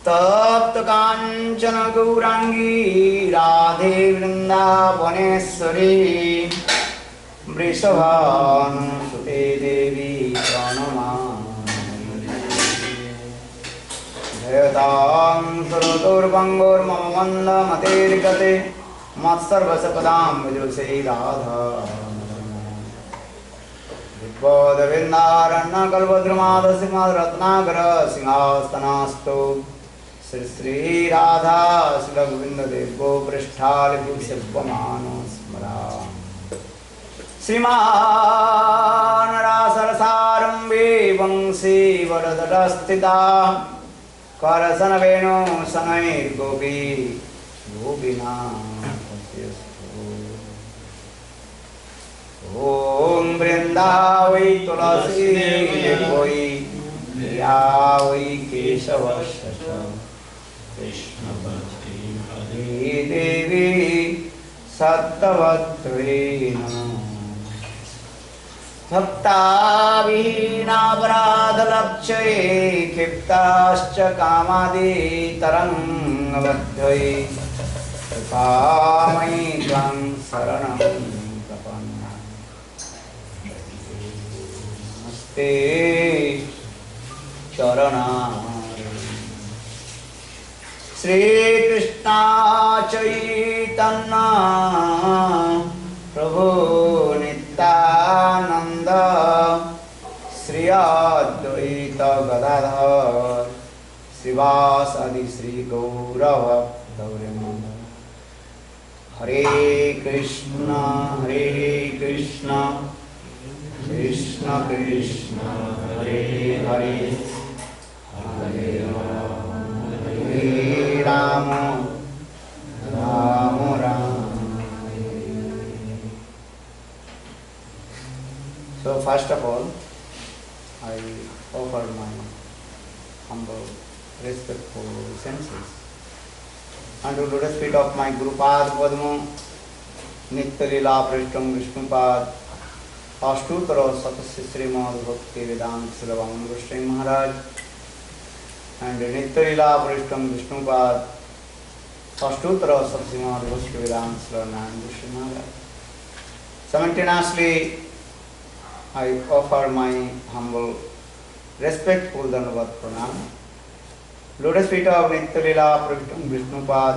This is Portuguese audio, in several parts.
तप्त कांचन गौरांगी राधे वृंदावनेश्वरी वृषभानुसुते देवी प्रणमामि जयतां सुरतोर्वङ्गोर्मम मन्दमतेर्गते मत्सर्वसपदां विदुषे राधा विद्वद्वृन्दारण्यकल्पद्रुमादसिंहरत्नाकर सिंहासनास्तु श्री श्री राधा श्रीगोविन्ददेवो पृष्ठालिभूषिप्यमानो स्मरामि श्रीमान् रासरसारम्भे वंशी वरदटस्थिता करसनवेणु शनैर्गोपी गोपिना ओम वृंदावै तुलसी वै प्रिया वै केशवश्च कृष्ण भक्ति हरे देवी सत्तवत्त्वे नमः भक्ताविहीनापराधलक्ष्ये क्षिप्ताश्च कामादि तरङ्गबद्धये कृपामयि त्वं शरणं ते चरणा श्री कृष्णा चैतन्य प्रभु नित्यानंद श्री अद्वैत गदाधर श्रीवासादि श्री गौरव गौरंग हरे कृष्ण कृष्ण कृष्ण हरे हरे हरे राम राम Ram. So first of all, I offer my humble, respectful senses unto lotus feet of my Gurupad Padma, Nitya Lila Prishtam Vishnupad, Ashtutra Satasya Srimad Bhakti Vedanta Srivaman Goswami Maharaj, and Nitya Lila Prishtam Vishnupad, Ashtutra Satasya Srimad Bhakti Vedanta Srivaman Goswami Maharaj. Simultaneously, I offer my humble, respectful Dandavat Pranam. Lotus feet of Nitya Lila Prishtam Vishnupad,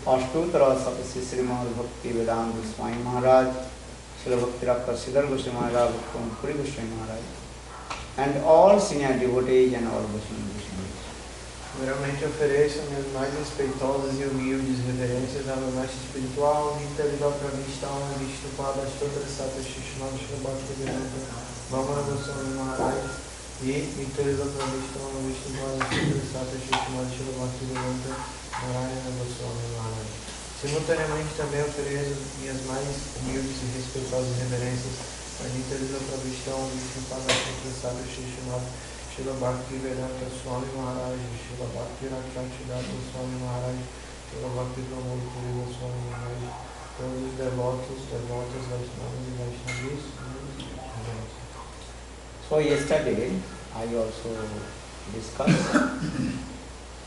Ashtutra Satasya Srimad Bhakti Vedanta Swami Maharaj, Srila Bhakti Rakka Siddhar Goswami Maharaj, Puri Goswami Maharaj, and all senior devotees and all Goswami Goswami. Primeiramente ofereço minhas mais respeitosas e humildes reverências ao meu mestre espiritual, Nitya Lila Pravishta Vishnupada Ashtotra Satasya Srimad Bhakti Vedanta Vamana Goswami Maharaj e Nitya Lila Pravishta Vishnupada Ashtotra Satasya Srimad Bhakti Vedanta Narayana Goswami Maharaj. Simultaneamente também ofereço minhas mais humildes e respeitosas reverências a Nitya Lila Pravishta Vishnupada Ashtotra Satasya Srimad Srila Bhakti Vedanta Swami Maharaj, Srila Bhakti Rakshakshidata Swami Maharaj, Srila Bhakti Pramod Puri Swami Maharaj, todos os devotos, Vaishnavas e Vaishnavis. So yesterday I also discussed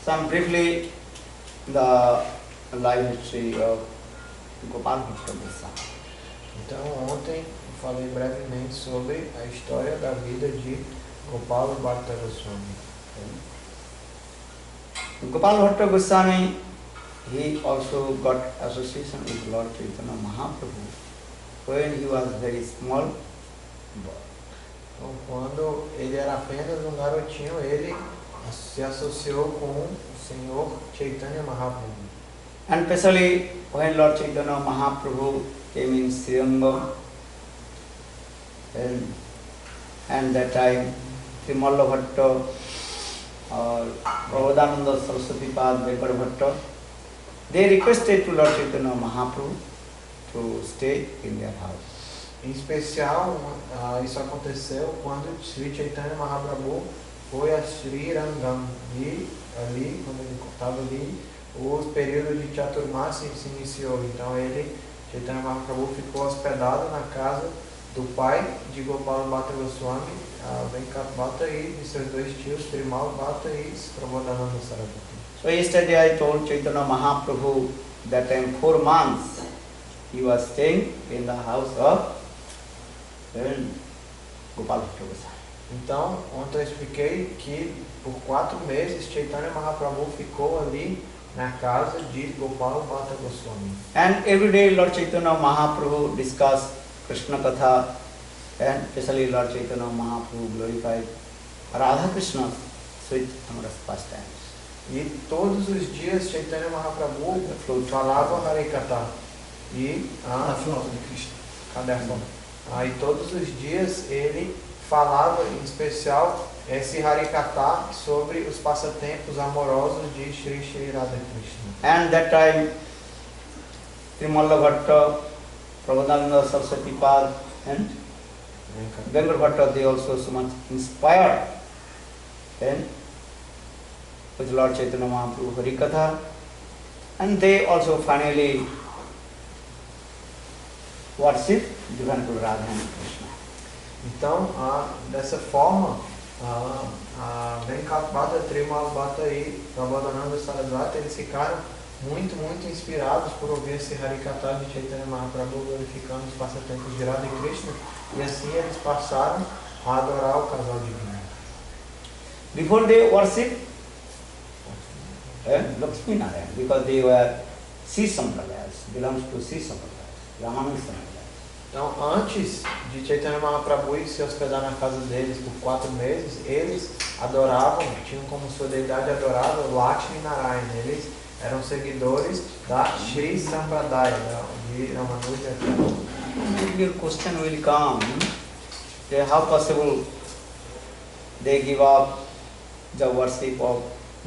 some briefly the life history of Gopal Bhatta Goswami. Então ontem eu falei brevemente sobre a história da vida de Gopal Bhatta Goswami. Gopal Bhatta Goswami, he also got association with Lord Chaitanya Mahaprabhu when he was very small boy. Então, quando ele era apenas um garotinho, ele se associou com o Senhor Chaitanya Mahaprabhu. And especially when Lord Chaitanya Mahaprabhu came in Srirangam, and that time Srimalla Bhatta or Prabodhananda Saraswati Pad Vekar Bhatta, they requested to Lord Chaitanya Mahaprabhu to stay in their house. Em especial, isso aconteceu quando Sri Chaitanya Mahaprabhu foi a Sri Rangam e ali, quando ele estava ali, o período de Chaturmasi se iniciou. Então ele, Chaitanya Mahaprabhu, ficou hospedado na casa do pai de Gopal Bhatta Goswami Venkat Bhatta e seus dois tios, Trimal Bhatta e Prabodhananda Saraswati. So yesterday I told Chaitanya Mahaprabhu that in 4 months he was staying in the house of Gopal Bhatta Goswami. Então, ontem eu expliquei que por 4 meses Chaitanya Mahaprabhu ficou ali na casa de Gopal Bhatta Goswami. And every day Lord Chaitanya Mahaprabhu discussed Krishna Katha, and especially Lord Chaitanya Mahaprabhu glorified Radha Krishna with numerous pastimes. E todos os dias Chaitanya Mahaprabhu falava Harikatha. E A flauta de Krishna. cadê a flauta? Aí todos os dias ele falava, em especial, esse Harikatha sobre os passatempos amorosos de Shri Shri Radha Krishna. And that time Trimalla Bhatta, Prabodhananda Saraswati Pad and Gangar Bhatta, they also so much inspired then with Lord Chaitanya Mahaprabhu Harikatha, and they also finally worship Divine Guru Radha and Krishna. Então, dessa forma, a Venkat Bhatta, Trimal Bhatta e Prabodhananda Saraswati, eles ficaram muito, muito inspirados por ouvir esse Harikatha de Chaitanya Mahaprabhu glorificando os passatempos de Radha e Krishna, e assim eles passaram a adorar o casal divino. Before they worship Lakshmi Narayan, because they were Sri Sampradayas, belongs to Sri Sampradayas, Ramananda Sampradayas. Então, antes de Chaitanya Mahaprabhu ir se hospedar na casa deles por 4 meses, eles adoravam, tinham como sua deidade adorável Lakshmi Narayan. Eles eram seguidores da Shri Sampradaya, de Ramanuja. Your question will come, how possible they give up the worship of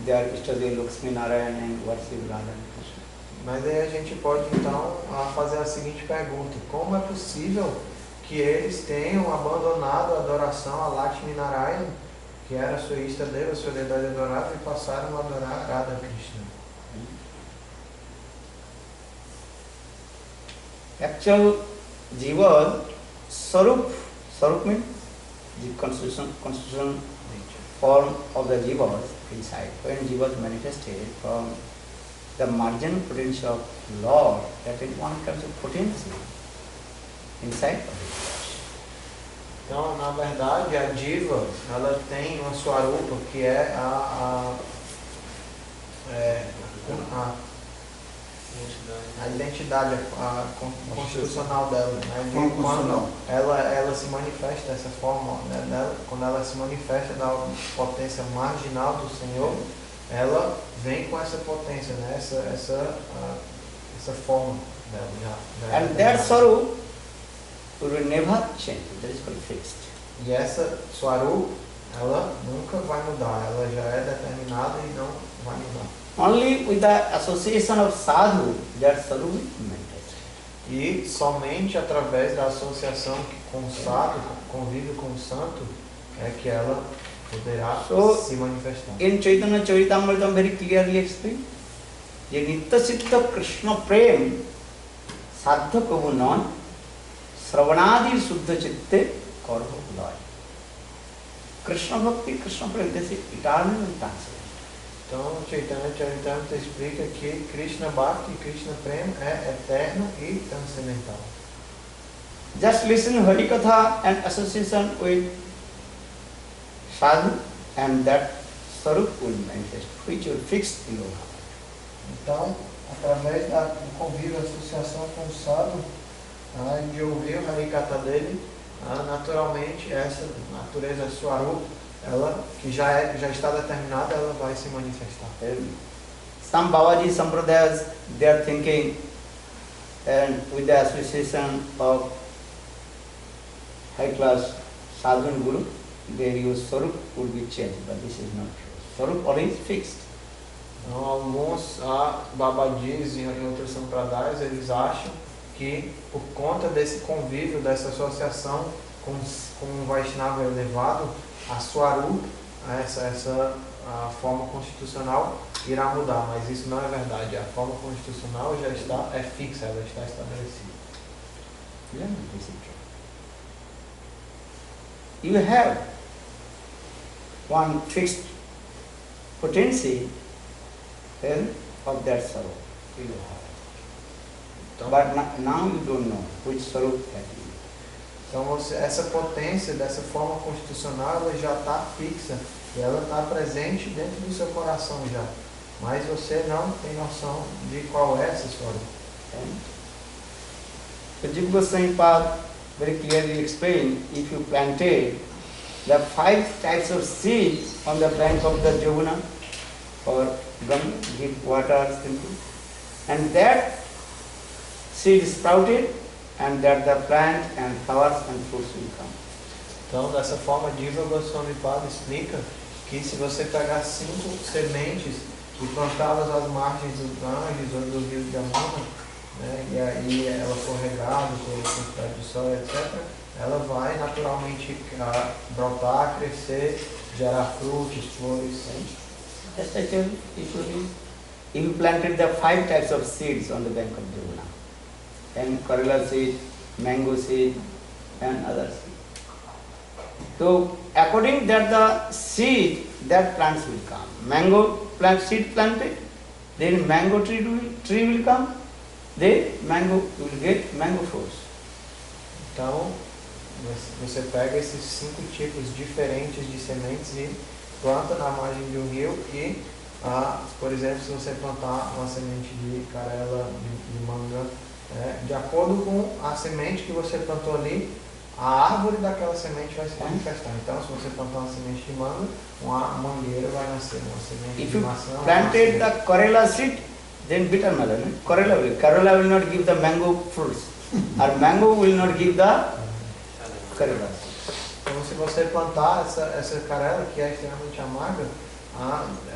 their Ishtadev Lakshmi Narayan and worship Radha and Krishna. Mas aí a gente pode então fazer a seguinte pergunta: como é possível que eles tenham abandonado a adoração a Lakshmi Narayan, que era a sua Ishtadev, a sua deidade adorável, e passaram a adorar Radha Krishna? Actual Jiva Sarup means the constitution form of the Jivas inside. When Jivas manifested from the marginal potential of Lord, that is one kind of potency inside of it. Então, na verdade, a Diva, ela tem uma Swarupa, que é a identidade, a constitucional dela. Né? Quando ela se manifesta dessa forma, né? Quando ela se manifesta da potência marginal do Senhor, ela vem com essa potência, né? essa forma dela. And that Sarup will never change, that is called fixed. E essa Swarup, ela nunca vai mudar, ela já é determinada e não vai mudar. Only with the association of sadhu, that Sarup will manifest. E somente através da associação com o sadhu, convívio com o santo, é que ela poderá se manifestar. In Chaitanya Charitamrita very clearly explained, ye Nitya Siddha Krishna Prem Sadha Prabhu non Sravanadi Suddha Chitte Karva Udaya. Krishna Bhakti, Krishna Prem, this is eternal and transcendent. Então, Chaitanya Charitamrita explica que Krishna Bhakti, Krishna Prem é eterno e transcendental. Just listen Harikatha and association with sadhu, and that Sarup will manifest, which will fix in your heart. Então, através do convívio, associação com o sadhu, de ouvir o Harikatha dele, naturalmente essa natureza Swarup, ela que já está determinada, ela vai se manifestar. Some Babaji Sampradayas, they are thinking, and with the association of high class sadhu and guru, their use Sarup would be changed, but this is not true. Sarup always fixed. Então, alguns Babajis e outros Sampradayas, eles acham que por conta desse convívio, dessa associação com um Vaishnava elevado, a Swarup, a forma constitucional, irá mudar, mas isso não é verdade. A forma constitucional já é fixa, ela está estabelecida. Yeah, this is true. You have one fixed potency of that Sarup in your heart. Então, But now you don't know which Sarup that is. então essa potência, dessa forma constitucional, ela já está fixa e ela está presente dentro do seu coração já. Mas você não tem noção de qual é essa Sarup. So Jiva Goswami Pad very clearly explained, if you planted the 5 types of seeds on the bank of the Jamuna or Ganga, give water simply, and that seed sprouted, and that the plant and flowers and fruits will come. Então, dessa forma, Jiva Goswami Pad explica que se você pegar 5 sementes e plantá-las às margens dos Ganges ou do rio Jamuna, né, e aí ela for regada pela quantidade de sol, etc., ela vai naturalmente brotar, crescer, gerar frutos, flores. Just I tell you, if you planted the 5 types of seeds on the bank of Jamuna, and Karela seed, mango seed, and other seed. So according that the seed, that plants will come. Mango plant seed planted, then mango tree will come, then mango will get mango fruits. Então, você pega esses 5 tipos diferentes de sementes e planta na margem de um rio e, por exemplo, se você plantar uma semente de carela, de manga, de acordo com a semente que você plantou ali, a árvore daquela semente vai se manifestar. Então, se você plantar uma semente de manga, uma mangueira vai nascer, uma semente If de you maçã. planted the Karela seed, then bitter melon. Karela will not give the mango fruits, or mango will not give the Karela. Então, se você plantar essa carela, que é extremamente amarga,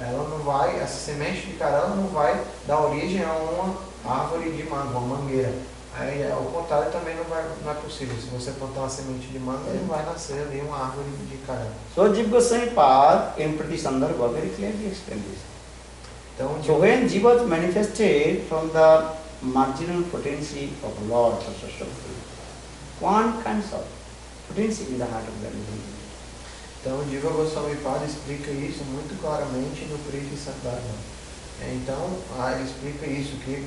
ela não vai, essa semente de carela não vai dar origem a uma árvore de manga, uma mangueira. Aí, ao contrário, também não é possível. Se você plantar uma semente de manga, não vai nascer ali uma árvore de carela. So Jiva Goswami Pad in Prati Sandarbha very clearly explained this. Então, So when Jiva was manifested from the marginal potency of Lord one kinds of potency in the heart of the living. Então, o Jiva Goswami Pad explica isso muito claramente no Priti Sandarbha. Então, ele explica isso, que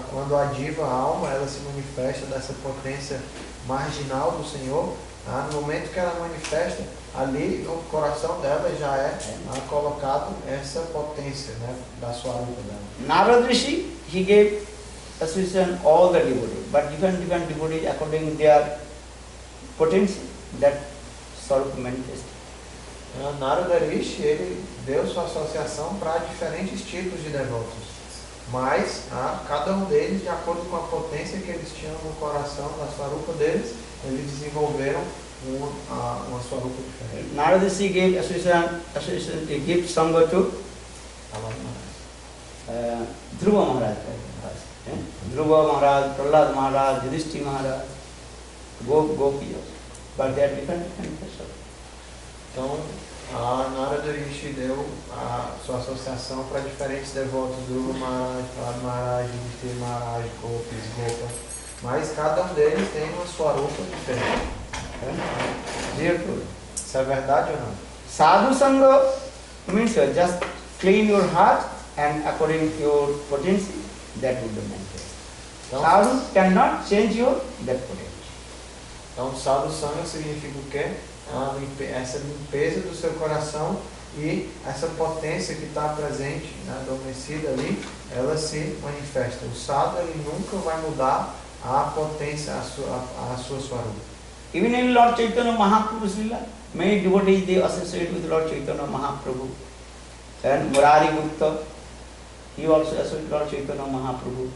quando a Jiva, a alma, ela se manifesta dessa potência marginal do Senhor, no momento que ela manifesta, ali no coração dela já é colocado essa potência, né, da sua alma dela. Narad Rishi, he gave association all the devotees, but different devotees according to their potency, that Sarup manifested. Narada Rishi, ele deu sua associação para diferentes tipos de devotos, mas cada um deles, de acordo com a potência que eles tinham no coração, da Swarupa deles, eles desenvolveram uma Swarupa diferente. Narada Rishi gave association, he gave Sangha to Dhruva Maharaj, Dhruva Maharaj, Prahlad Maharaj, Yudhishthira Maharaj, Gopi, but they are different persons. Então, a Narada Rishi deu a sua associação para diferentes devotos, Dhruva Maharaj, Prahlad Maharaj, Yudhishthira Maharaj, Gopis, Gopa, mas cada um deles tem uma Swarupa diferente. Isso é verdade ou não? Sadhu Sangha means just clean your heart and according to your potency, that will be manifest. Sadhu cannot change your that potency. Então, Sadhu Sangha significa o quê? Essa limpeza do seu coração e essa potência que está presente, adormecida ali, ela se manifesta. O sadhu, ele nunca vai mudar a potência, a sua Swarupa. Even in Lord Chaitanya Mahaprabhu's Lila, many devotees they associate with Lord Chaitanya Mahaprabhu. And Murari Gupta, he also associates with Lord Chaitanya Mahaprabhu.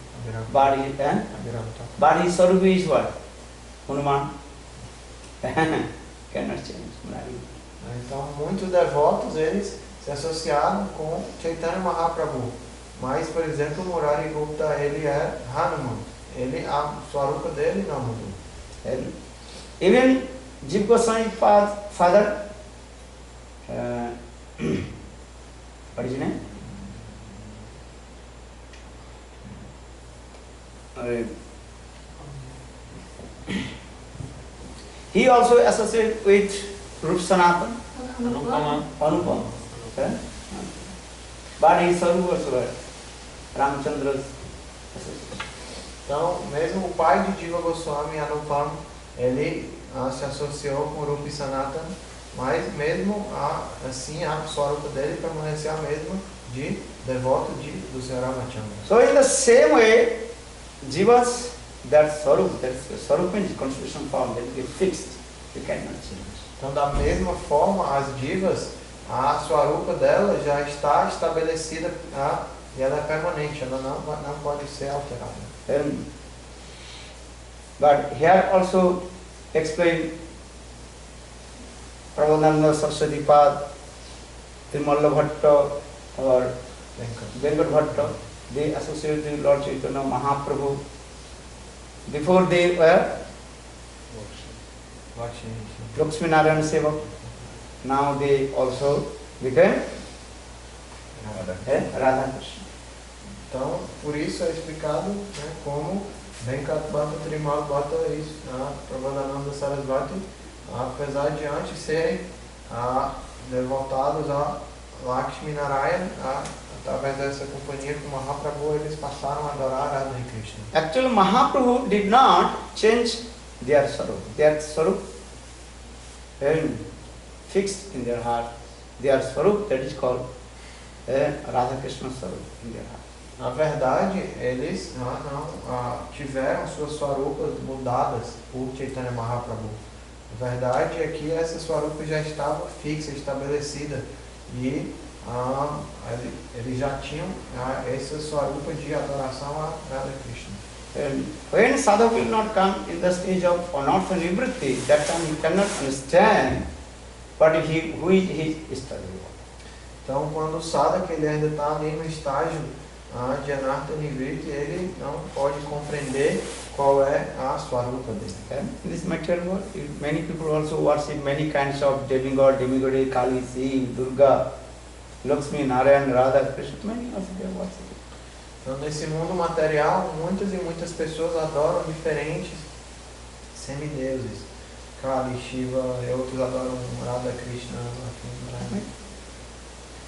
But his Swarupa is what? Hanuman. Cannot change Murari. Então, muitos devotos, eles se associaram com Chaitanya Mahaprabhu. Mas, por exemplo, Murari Gupta, ele é Hanuman. A Swarupa dele não mudou. And even Jiva Goswami father, what is his name? He also associated with Rup Sanatan. Anupam. But his Sarup also were Ramchandra's associate. Então, mesmo o pai de Jiva Goswami, Anupam, ele se associou com Rupa e Sanatana, mas mesmo assim a Swarupa dele permaneceu a mesma de devoto do Sr. Ramachandra. So in the same way, Jivas, that Sarup means constitution form, that is fixed, you cannot change. Então, da mesma forma, as divas, a Swarupa dela já está estabelecida e ela é permanente, ela não pode ser alterada. But here also explain Prabhupada Saraswati Pad, Timalla Bhatta or Venkat Bhatta, they associated with Lord Chaitanya Mahaprabhu. Before they were Lakshmi Narayan Sevak, now they also became Radha Krishna. Então, por isso é explicado como Venkat Bhatta, Trimal Bhatta e Prabhupada Sarasvati, apesar de antes serem devotados a Lakshmi Narayan, através dessa companhia com Mahaprabhu, eles passaram a adorar Radha Krishna. Actually, Mahaprabhu did not change their Sarup. Their Sarup fixed in their heart. Their Sarup, that is called Radha Krishna Sarup in their heart. Na verdade, eles não tiveram suas Swarupas mudadas por Chaitanya Mahaprabhu. A verdade é que essa Swarupa já estava fixa, estabelecida, e eles já tinham essa Swarupa de adoração a Radha Krishna. When sadhaka will not come in the stage of anartha nivritti, that time he cannot understand who is his Istadeva. Então, quando o sadhaka ele ainda está ali no estágio de anartha nivritti, ele não pode compreender qual é a Swarupa dele. In this material world, many people also worship many kinds of demigod, demigod, Kali, Shiv, Durga, Lakshmi, Narayan, Radha, Krishna, many also they worship. Então, nesse mundo material, muitas e muitas pessoas adoram diferentes semideuses. Kali, Shiva, e outros adoram Radha, Krishna, Lakshmi.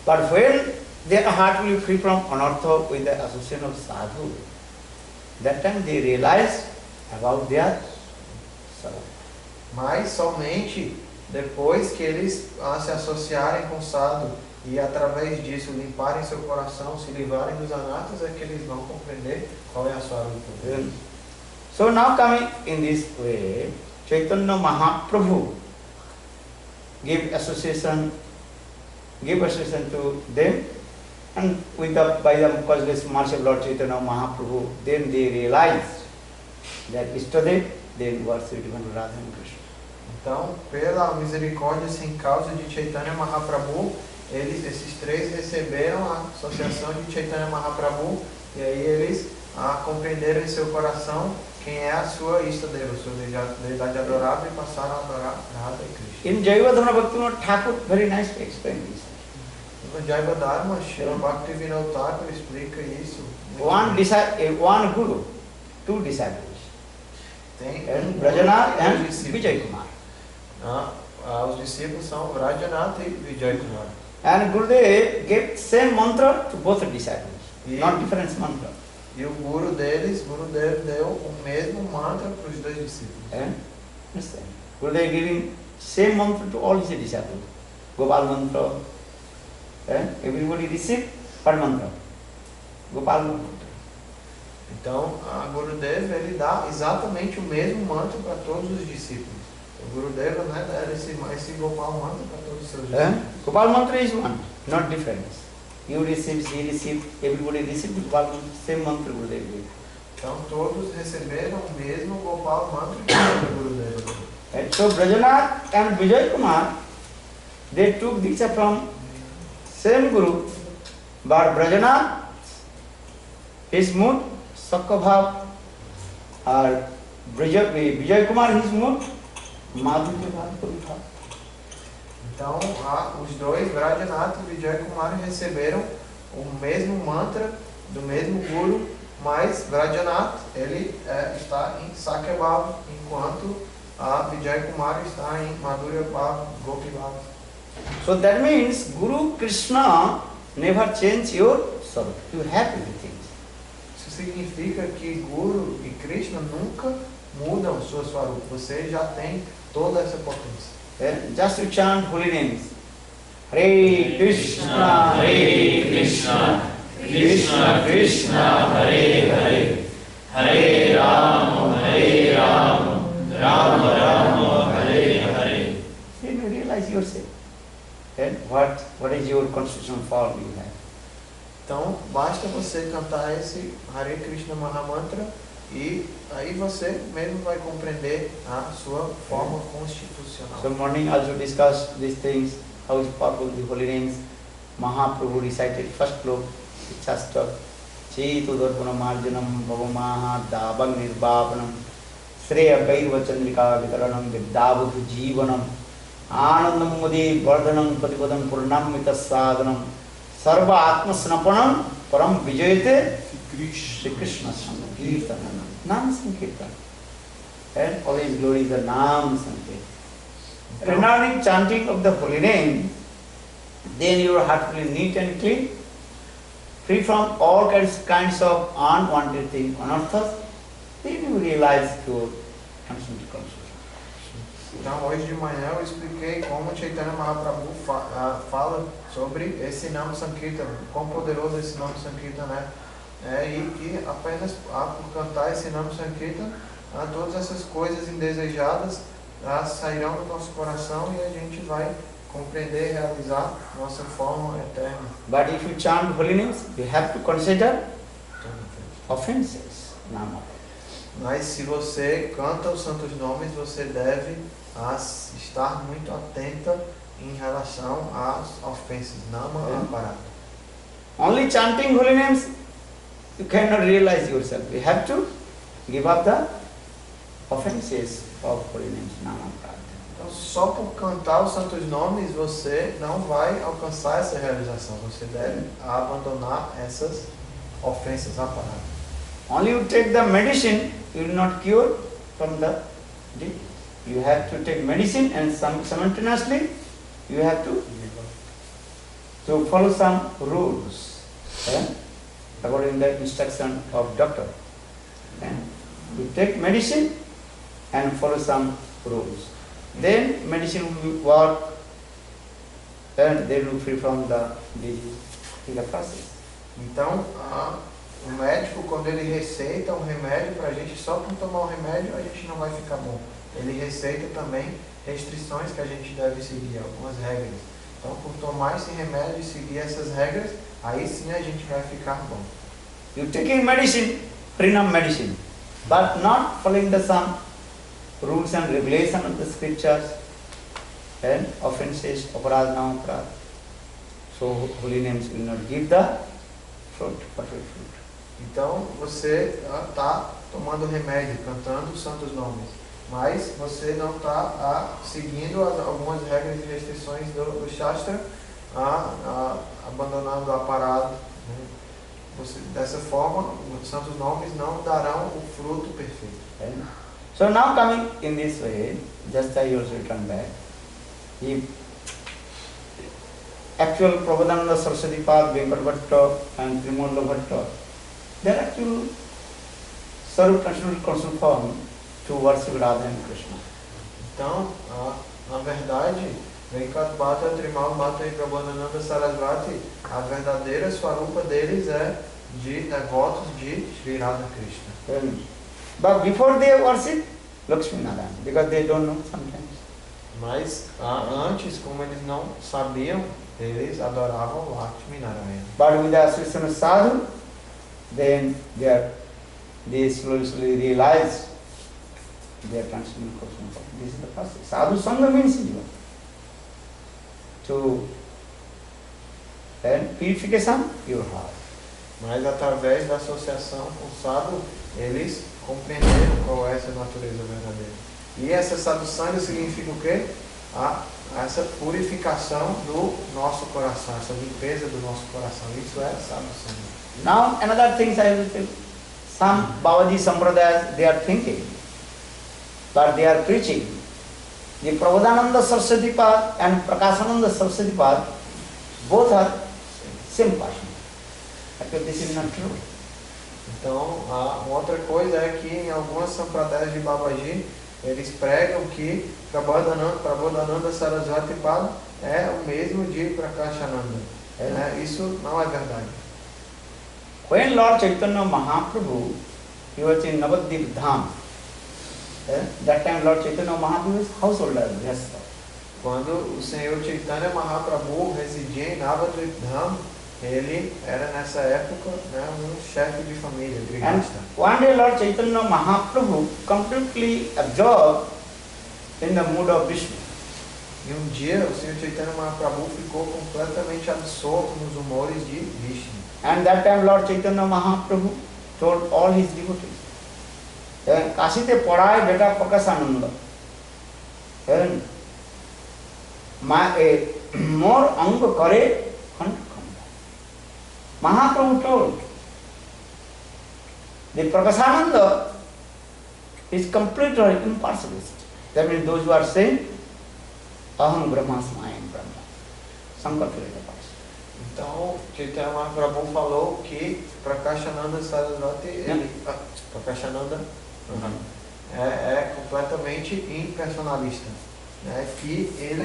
But when their heart will be free from anartha with the association of sadhu, that time they realize about their sadhu. Mas somente depois que eles se associarem com sadhu e através disso limparem seu coração, se livrarem dos anatas, é que eles vão compreender qual é a sua luta. So now coming in this way, Chaitanya Mahaprabhu gave association to them, and by the causeless mercy of Lord Chaitanya Mahaprabhu, then they realized that Istadev, then worship even Radha and Krishna. Então, pela misericórdia sem causa de Chaitanya Mahaprabhu, esses três receberam a associação de Chaitanya Mahaprabhu, e aí eles compreenderam em seu coração quem é a sua Istadeva, sua deidade adorável, e passaram a adorar Radha e Krishna. In Jaivadhana Bhaktivinoda Thakur very nicely explained this. No Jaiva Dharma, Srila Bhaktivinoda Thakur explica isso. One guru, two disciples. Tem Brajanath and Vijay Kumar. Os discípulos são Brajanath e Vijay Kumar. And Gurudev gave same mantra to both disciples, not different mantra. E o guru deles, Gurudev, deu o mesmo mantra para os dois discípulos. Understand? Gurudev giving same mantra to all his disciples. Gopal mantra. Everybody receive one mantra. Gopal mantra. Então, a Gurudev ele dá exatamente o mesmo mantra para todos os discípulos. O Gurudev dá esse Gopal mantra para todos os seus discípulos. Gopal mantra is one, not different. You receive, he received, everybody received Gopal mantra, same mantra Gurudev gave. Então, todos receberam o mesmo Gopal mantra que o Gurudev deu. So, Brajanath and Vijay Kumar, they took Diksha from same Guru, but Brajanath, his mood, Sakka Bhav, or Vijay Kumar, his mood, Madhurya Bhav, Guru Bhav. Então, os dois, Brajanath e Vijay Kumar, receberam o mesmo mantra do mesmo Guru, mas Brajanath, ele está em Sakya Bhav, enquanto a Vijay Kumar está em Madhurya Bhav, Gopi Bhav. So that means Guru Krishna never change your swarup. You have everything. Isso significa que Guru e Krishna nunca mudam o seu swarup. Você já tem toda essa potência. Just to chant holy names. Hare Krishna, Hare Krishna, Krishna Krishna, Hare Hare, Hare Rama, Rama Rama, Hare Hare. Then you realize yourself. And what is your constitutional form you have. Então, basta você cantar esse Hare Krishna Mahamantra e aí você mesmo vai compreender a sua forma constitucional. So morning also discuss these things, how is powerful the holy names. Mahaprabhu recited first sloka, Chastak, Chetu Darpana Marjanam Bhavamaha Dabang Nirvapanam Sreya Kairva Chandrika Vitaranam Vidyavadhu Jivanam Anandam Mudi Vardhanam Patipadam Purnam Mitasadanam Sarva Atma Snapanam Param Vijayate Shri Krishna Sankirtanam Nam Sankirtan. And all his glory is the Nam Sankirtan. Regarding chanting of the holy name, then your heart will be neat and clean, free from all kinds of unwanted things, anarthas. Then you realize your constant consciousness. Então, hoje de manhã eu expliquei como Chaitanya Mahaprabhu fala sobre esse Nam Sankirtan, quão poderoso esse Nam Sankirtan é, e que apenas por cantar esse Nam Sankirtan, todas essas coisas indesejadas sairão do nosso coração e a gente vai compreender e realizar nossa forma eterna. But if you chant holy names, you have to consider offenses. Nama. Mas se você canta os santos nomes, você deve estar muito atenta em relação às ofensas. Nama aparata. Only chanting holy names, you cannot realize yourself. You have to give up the offenses of holy names. Nama. Então, só por cantar os santos nomes, você não vai alcançar essa realização. Você deve abandonar essas ofensas aparatas. Only you take the medicine, you will not cure from the disease. You have to take medicine and simultaneously you have to follow some rules according to the instruction of doctor. You take medicine and follow some rules. Then medicine will work and they will be free from the disease in the process. Então, o médico, quando ele receita um remédio para a gente, só por tomar o remédio a gente não vai ficar bom. Ele receita também restrições que a gente deve seguir, algumas regras. Então, por tomar esse remédio e seguir essas regras, aí sim a gente vai ficar bom. You taking medicine, Harinam medicine, but not following the some rules and regulations of the scriptures and offenses, aparad, namaparad. So holy names will not give the fruit, perfect fruit. Então, você está tomando remédio, cantando os santos nomes, mas você não está seguindo algumas regras e restrições do Shastra, abandonando o aparado. Dessa forma, os santos nomes não darão o fruto perfeito. So now coming in this way, just I also return back. If actual Prabhupada Saraswati Pad, Venkat Bhatta and Trimurla Bhatta, they are actual Sarup constitutional form to worship Radha and Krishna. Então, na verdade, Venkat Bhatta, Trimurla Bhatta e Prabhupada Sarasvati, a verdadeira swarupa deles é de devotos de Sri Radha Krishna. But before they worship Lakshmi Narayana, because they don't know sometimes. Mas antes, como eles não sabiam, eles adoravam Lakshmi Narayana. But with the association of sadhu, then they slowly realize their transcendental cosmos. This is the process. Sadhu Sangha means to purification your heart. Mas através da associação com o sadhu, eles compreenderam qual é essa natureza verdadeira. E essa sadhu-sanga significa o quê? Essa purificação do nosso coração, essa limpeza do nosso coração. Isso é sadhu-sanga. Now another thing I will tell. Some Babaji Sampradayas, they are thinking, but they are preaching the Prabodhananda Saraswati Pad and Prakashananda Saraswati Pad, both are same person. Actually, this is not true. Então, uma outra coisa é que em algumas sampradayas de Babaji, eles pregam que Prabodhananda Saraswati Pad é o mesmo de Prakashananda. Isso não é verdade. When Lord Chaitanya Mahaprabhu, he was in Navadvip Dham, that time Lord Chaitanya Mahaprabhu was householder. Yes. Quando o Senhor Chaitanya Mahaprabhu residia em Navadvip Dham, ele era nessa época chefe de família, and one day Lord Chaitanya Mahaprabhu completely absorbed in the mood of Vishnu. E dia o Senhor Chaitanya Mahaprabhu ficou completamente absorto nos humores de Vishnu. And that time Lord Chaitanya Mahaprabhu told all his devotees, Kasite Parai Beta Prakasananda, more anga kare khand khanda. Mahaprabhu told, the Prakasananda is complete or impartialist. That means those who are saying, Aham Brahmasmi, I am Brahma. Sankar Philita. Então, Chaitanya Mahaprabhu falou que Prakashananda Saraswati, Prakashananda é completamente impersonalista, que ele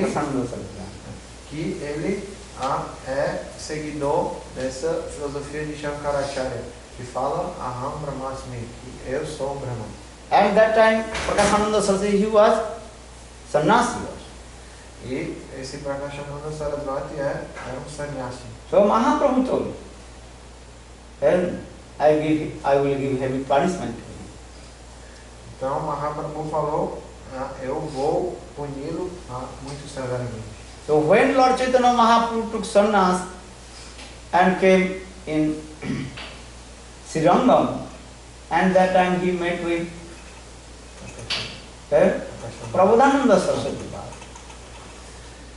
é seguidor dessa filosofia de Shankaracharya, que fala Aham Brahmasmi, que eu sou o Brahman. At that time, Prakashananda Saraswati, he was sannyasi. E esse Prakashananda Saraswati era sannyasi. So Mahaprabhu told, and I will give heavy punishment to him. Então Mahaprabhu falou, eu vou puni-lo muito severamente. So when Lord Chaitanya Mahaprabhu took sannyas and came in Srirangam, and that time he met with Prabodhananda Saraswati.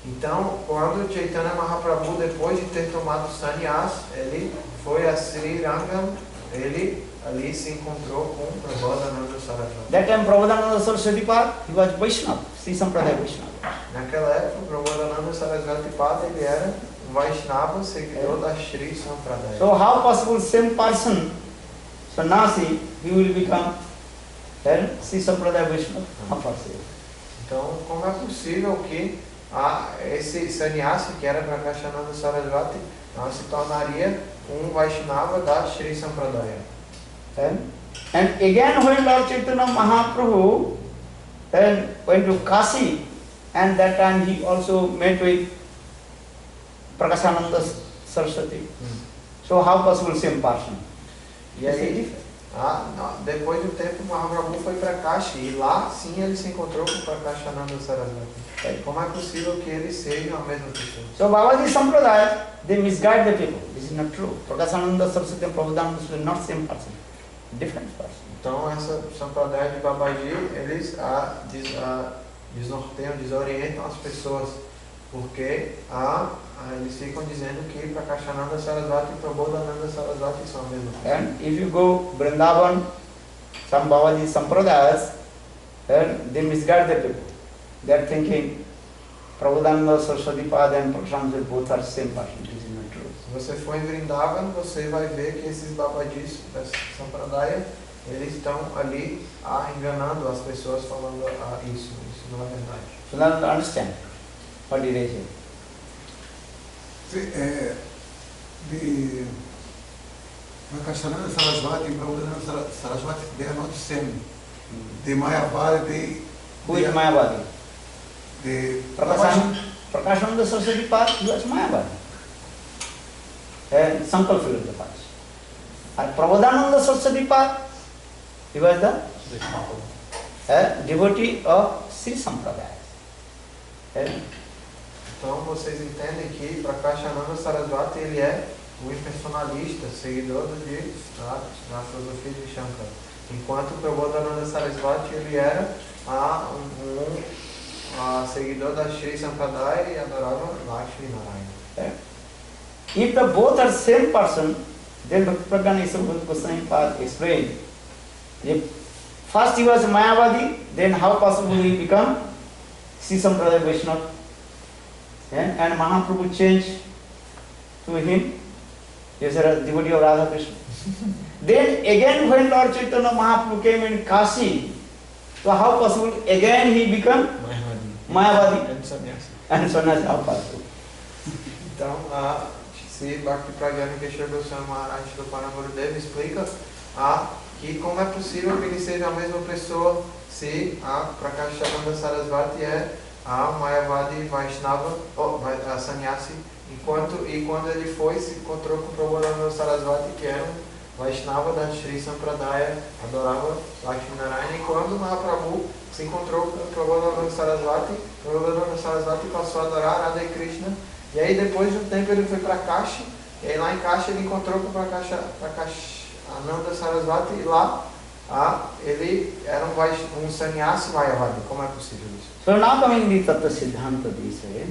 Então, quando Chaitanya Mahaprabhu, depois de ter tomado sannyas, ele foi a Sri Rangam, ele ali se encontrou com Prabodhananda Saraswati. That time Prabodhananda Saraswati Pad, he was Vaishnava, Sri Sampradaya Vaishnava. Naquela época, Prabodhananda Saraswati Pad, ele era um Vaishnava, seguidor da Sri Sampradaya. So how possible same person, sannyasi, he will become Sri Sampradaya Vaishnava? How possible? Então, como é possível que esse sannyasi, que era Prakashananda Saraswati, se tornaria um Vaishnava da Sri Sampradaya? And again when Lord Chaitanya Mahaprabhu went to Kashi, and that time he also met with Prakashananda Saraswati. So how possible same person? E aí, depois do tempo, Mahaprabhu foi para Kashi, e lá sim ele se encontrou com Prakashananda Saraswati. Como é possível que eles sejam a mesma pessoa? So Babaji Sampradaya, they misguide the people. This is not true. Prakashananda Saraswati and Prabodhananda Saraswati are not same person, different person. Então essa Sampradaya de Babaji, eles desnorteiam, desorientam as pessoas, porque eles ficam dizendo que Prakashananda Saraswati e Prabodhananda Saraswati são a mesma pessoa. And if you go Vrindavan, some Babaji Sampradayas, they misguide the people. They are thinking Prabodhananda Saraswati Pad and Prakashananda both are same person. This is not true. Se você for em Vrindavan, você vai ver que esses Babajis da Sampradaya, eles estão ali enganando as pessoas, falando isso. Isso não é verdade. So now understand what did I say? The Prakashananda Saraswati and Prabodhananda Saraswati, they are not the same. The Mayavadi, Who is Mayavadi? the Prakashananda Saraswati Pad, he was Mayavadi. And Sankal philosophers. And Prabodhananda Saraswati Pad, he was the devotee of Sri Sampradaya. Então vocês entendem que Prakashananda Saraswati, ele é um impersonalista, seguidor da filosofia de Shankara. Enquanto Prabodhananda Saraswati, ele era seguidor da Sri Sampradaya e adorava Lakshmi Narayana. If the both are same person, then Bhakti Pragyanesa Goswami Pad explained. If first he was Mayavadi, then how possible he become see some brother Vaishnava, and Mahaprabhu changed to him. He is a devotee of Radha Krishna. Then again when Lord Chaitanya Mahaprabhu came in Kashi, so how possible again he become Mayavadi And sannyasi. and sannyasi? How possible? Então, se Bhakti Pragyana Keshava Goswami Maharaj do Paramagurudeva explica que como é possível que ele seja a mesma pessoa se a Prakashananda Sarasvati é a Mayavadi Vaishnava, a sannyasi, e quando ele foi, se encontrou com o Prabhupada Sarasvati, que era um Vaishnava da Sri Sampradaya, adorava Lakshminarayana, e quando Mahaprabhu se encontrou com o Prabhupada Sarasvati passou a adorar Radha e Krishna, e aí depois de um tempo ele foi para Kashi, e aí lá em Kashi ele encontrou com Prakashananda Sarasvati, e lá ele era um sannyasi Mayavadi. Como é possível isso? So now coming the Tattva Siddhanta, they say,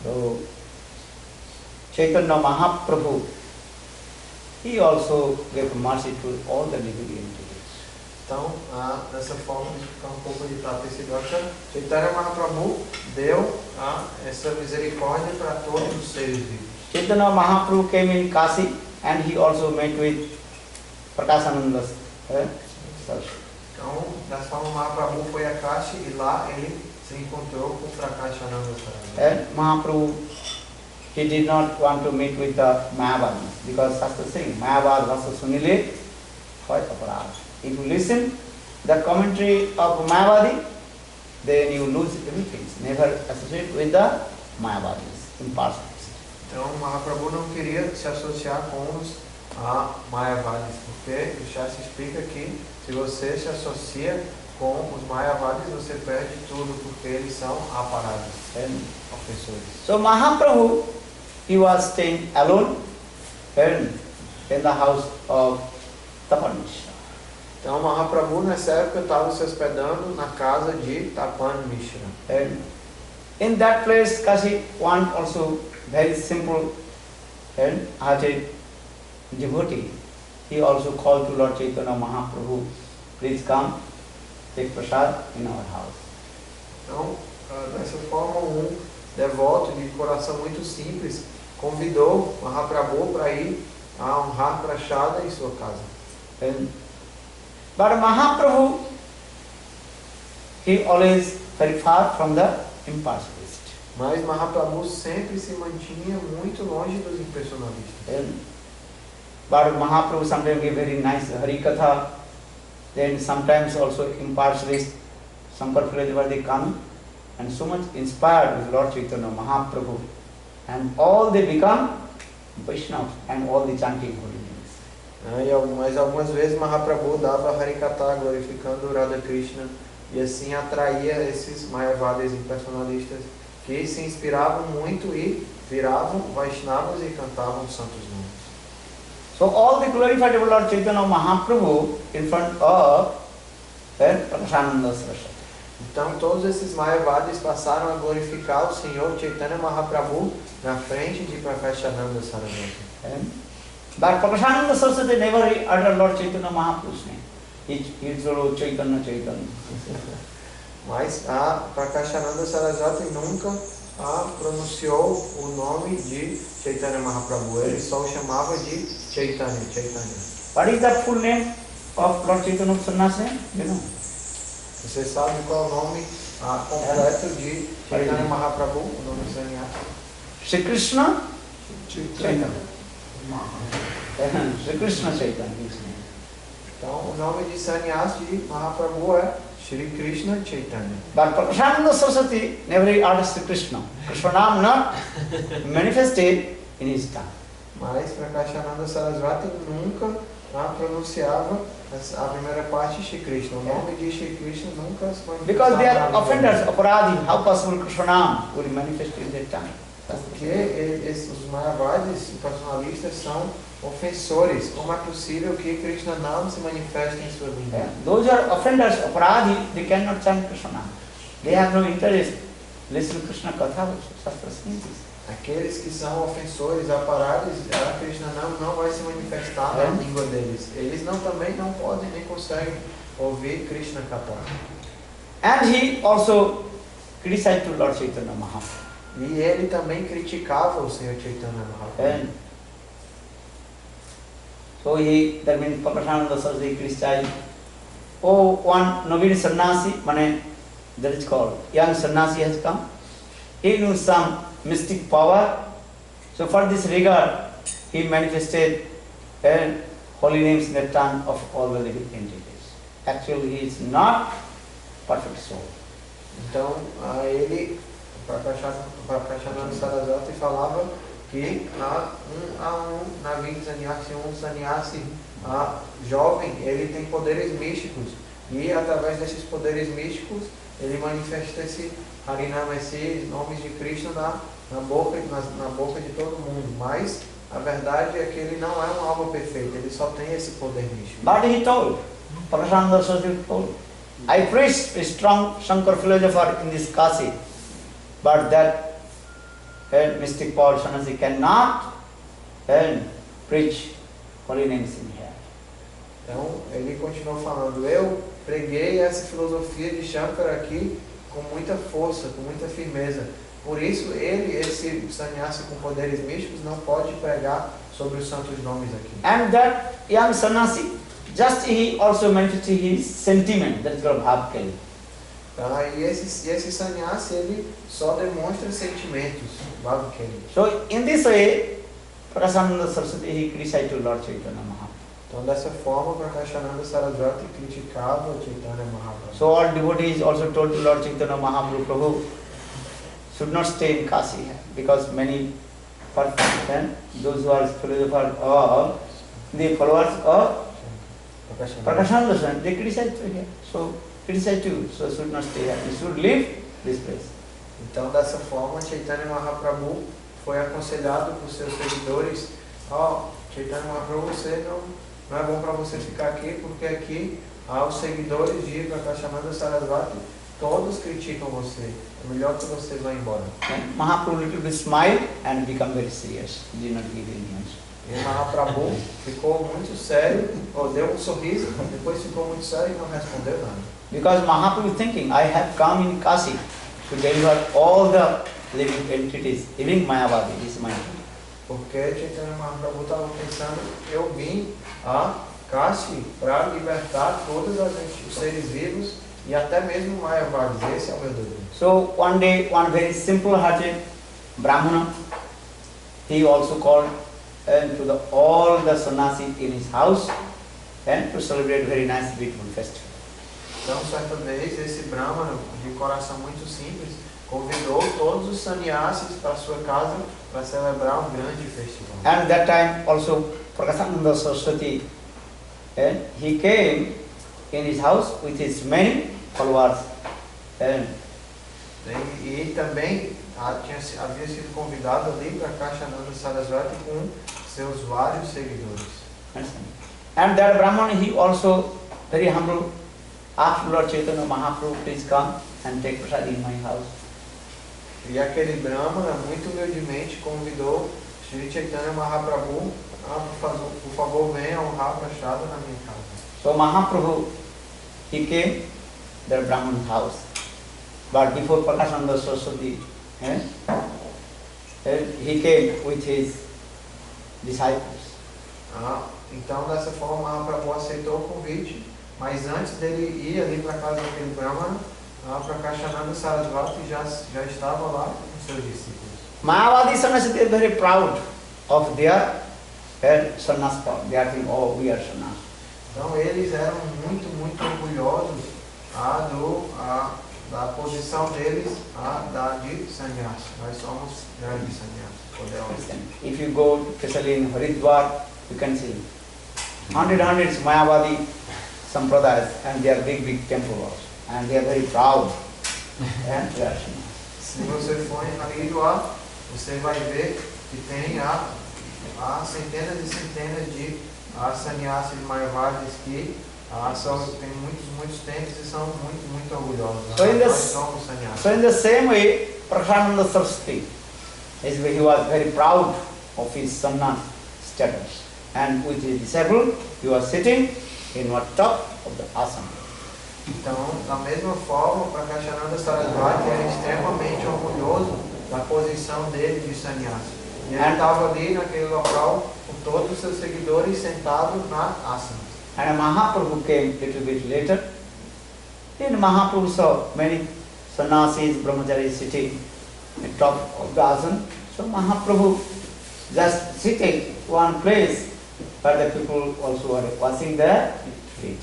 so Chaitanya Mahaprabhu, he also gave mercy to all the living entities. Então, dessa forma, de explicar um pouco de Tattva Siddhanta, Chaitanya Mahaprabhu deu essa misericórdia para todos os seres vivos. Chaitanya Mahaprabhu came in Kashi and he also met with Prakashananda Saraswati. Então, dessa forma, Mahaprabhu foi a Kashi e lá ele se encontrou com Prakashananda Saraswati. And Mahaprabhu, he did not want to meet with the Mayavadis because that's the thing, Mayavad versus Sunile, quite aparad. If you listen the commentary of Mayavadi, then you lose everything. Never associate with the Mayavadis, impartial. Então, Mahaprabhu não queria se associar com os Mayavadis, porque o Shastra explica que se você se associa com os Mayavadis, você perde tudo, porque eles são aparados, ofensores. So Mahaprabhu, he was staying alone in the house of Tapan Mishra. Então, Mahaprabhu nessa época estava se hospedando na casa de Tapan Mishra. And in that place, Kashi one also very simple and hearted devotee. He also called to Lord Chaitanya Mahaprabhu, please come, take prasad in our house. Então, dessa forma, devoto de coração muito simples convidou Mahaprabhu para ir a honrar prasada em sua casa. But Mahaprabhu, he always very far from the impersonalist. Mas Mahaprabhu sempre se mantinha muito longe dos impersonalistas. But Mahaprabhu sometimes gave very nice Harikatha, then sometimes also impartialist, Sankar Philosophers they come and so much inspired with Lord Chaitanya Mahaprabhu, and all they become Vaishnavas and all the chanting holy names. Mas algumas vezes Mahaprabhu dava Harikatha glorificando Radha Krishna e assim atraía esses Mayavadis impersonalistas que se inspiravam muito e viravam Vaishnavas e cantavam santos nomes. So all the glorified Lord Chaitanya Mahaprabhu in front of Prakashananda Saraswati. Então todos esses Mayavadis passaram a glorificar o Senhor Chaitanya Mahaprabhu na frente de Prakashananda Saraswati. But Prakashananda Saraswati never uttered Lord Chaitanya Mahaprabhu's name. He told Chaitanya, Chaitanya. Mas a Prakashananda Saraswati nunca pronunciou o nome de Chaitanya Mahaprabhu. Ele só o chamava de Chaitanya, Chaitanya. What is the full name of Lord Chaitanya Sannyasi? You know. Você sabe qual é o nome completo de Chaitanya Mahaprabhu, o nome do sannyasi? Shri Krishna Chaitanya. Shri Krishna Chaitanya. Então o nome de sannyasi de Mahaprabhu é Shri Krishna Chaitanya. But Prakashananda Saraswati never uttered Shri Krishna. Krishna name not manifested in his tongue. Mas Prakashananda Saraswati nunca pronunciava a primeira parte de Shri Krishna. O nome de Shri Krishna nunca se manifestava. Because they are offenders, aparadhi. How possible Krishna name will manifest in their tongue? Porque os Mayavadis personalistas são ofensores. Como é possível que Krishna Nam se manifeste em sua língua? Those are offenders, aparadhi, they cannot chant Krishna name. They have no interest. Listen to Krishna Katha, Shastra Smritis. Aqueles que são ofensores, aparados, a Krishna não vai se manifestar na língua deles. Eles também não podem nem conseguem ouvir Krishna Katha. And he also criticized to Lord Chaitanya Mahaprabhu. E ele também criticava o Senhor Chaitanya Mahaprabhu. And so that means Prakashananda Saraswati criticized, oh, one Navin sannyasi, that is called, young sannyasi has come. He knew some mystic power. So for this regard, he manifested holy names in the tongue of all the living entities. Actually, he is not perfect soul. Então, ele, Prakashananda Saraswati, falava que um sannyasi jovem, ele tem poderes místicos. E através desses poderes místicos, ele manifesta esse Harinama, esses nomes de Krishna na boca de todo mundo. Mas a verdade é que ele não é uma alma perfeita, ele só tem esse poder místico. But he told, Prakashananda Saraswati told, I preach a strong Shankar philosopher in this Kasi, but that mystic Paul Sannyasi cannot preach holy names in here. Então, ele continuou falando, eu preguei essa filosofia de Shankara aqui com muita força, com muita firmeza. Por isso, esse sannyasi com poderes místicos, não pode pregar sobre os santos nomes aqui. And that young sannyasi, just he also manifested his sentiment, that is called Bhavkali. E esse sannyasi, ele só demonstra sentimentos, Bhavkali. So in this way, Prakashananda Saraswati, he criticized to Lord Chaitanya Mahaprabhu. Então, dessa forma, Prakashananda Saraswati criticava Chaitanya Mahaprabhu. So all devotees also told to Lord Chaitanya Mahaprabhu, Prabhu should not stay in Kasi, because many persons, those who are philosophers or the followers of Prakashananda Saraswati, they criticize to here. So criticize too, so should not stay here. You should leave this place. Então, dessa forma, Chaitanya Mahaprabhu foi aconselhado por seus seguidores, Chaitanya Mahaprabhu, você não é bom para você ficar aqui, porque aqui os seguidores de Prakashananda Saraswati, todos criticam você. É melhor que você vá embora. And Mahaprabhu little bit smiled and become very serious. He did not give any answer. E Mahaprabhu ficou muito sério, deu sorriso, depois ficou muito sério e não respondeu nada. Because Mahaprabhu is thinking, I have come in Kasi to deliver all the living entities, even Mayavadi is my friend. Porque Chaitanya Mahaprabhu estava pensando, eu vim a Kashi para libertar todos os seres vivos e até mesmo Mayavadis. Esse é o meu desejo. So one day, one very simple-hearted Brahmana, he also called to all the sannyasis in his house and to celebrate very nice, beautiful festival. Então, certa vez, esse Brahmana, de coração muito simples, convidou todos os sannyasis para sua casa para celebrar um grande festival. And that time also Prakashananda Saraswati, he came in his house with his many followers. E também havia sido convidado ali para Prakashananda Saraswati com seus vários seguidores. And that Brahman, he also very humble, asked Lord Chaitanya Mahaprabhu, please come and take prasad in my house. E aquele Brahmana, muito humildemente, convidou Sri Chaitanya Mahaprabhu, por favor, venha honrar prasada na minha casa. So Mahaprabhu, he came to the Brahman's house. But before Prakashananda Saraswati, he came with his disciples. Então, dessa forma, Mahaprabhu aceitou o convite, mas antes dele ir ali para a casa daquele Brahmana, Prakashananda Saraswati já estava lá com seus discípulos. Mayavadi sannyasis are very proud of their sannyas form. They are thinking, oh, we are sannyas. Então, eles eram muito, muito orgulhosos da posição deles de sannyas. Nós somos grandes sannyas, poderosos. If you go, especially in Haridwar, you can see hundreds Mayavadi sampradayas, and they are big temples, and they are very proud. And they are sannyas. Se você for em Haridwar, você vai ver que tem centenas e centenas de sannyasis Mayavadis que tem muitos templos e são muito orgulhosos. So in the same way, Prakashananda Saraswati, he was very proud of his sannyas status, and with his disciple, he was sitting in one top of the asana. Então, da mesma forma, Prakashananda Sarasvati era extremamente orgulhoso da posição dele de sannyasi. E ele estava ali naquele local com todos os seus seguidores sentados na asana. And Mahaprabhu came a little bit later. Then Mahaprabhu saw many sannyasis, brahmacharis sitting at top of the asana. So Mahaprabhu just sitting one place where the people also were washing their feet.